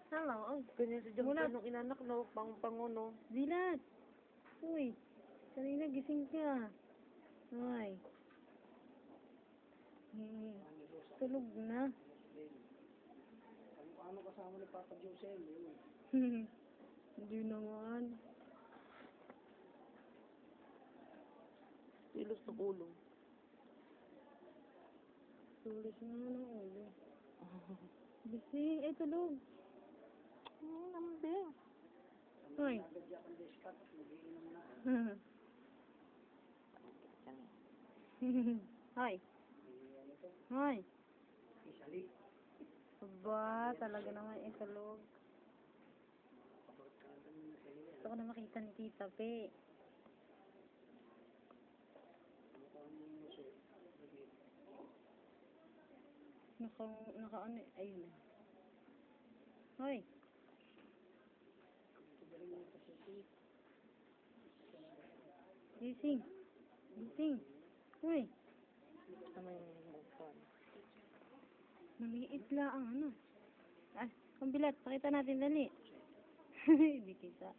Hello. Oh, ganyan si Jom nung inanak, no? Pang-pango, no? Dilat! Uy, kanina gising ka. Ay. Tulog na. Ano kasama ni Papa Josel? Hindi naman. Tilos ng ulo. Tulis na ng ulo. Gising. Ay, tulog. Nambing. Hoy. Nagadya kang deskat, mag-iinom na. Hoy. Hoy. Isali. Aba, talaga naman isalog. Gusto ko na makita ni Tita Pe. Naka ano, ayun na. Hoy. Gising. Gising. Hoy. Tama yung mukhan. Maliit lang ang ano. Ah, pambilat. Pakita natin dali. Hindi kita.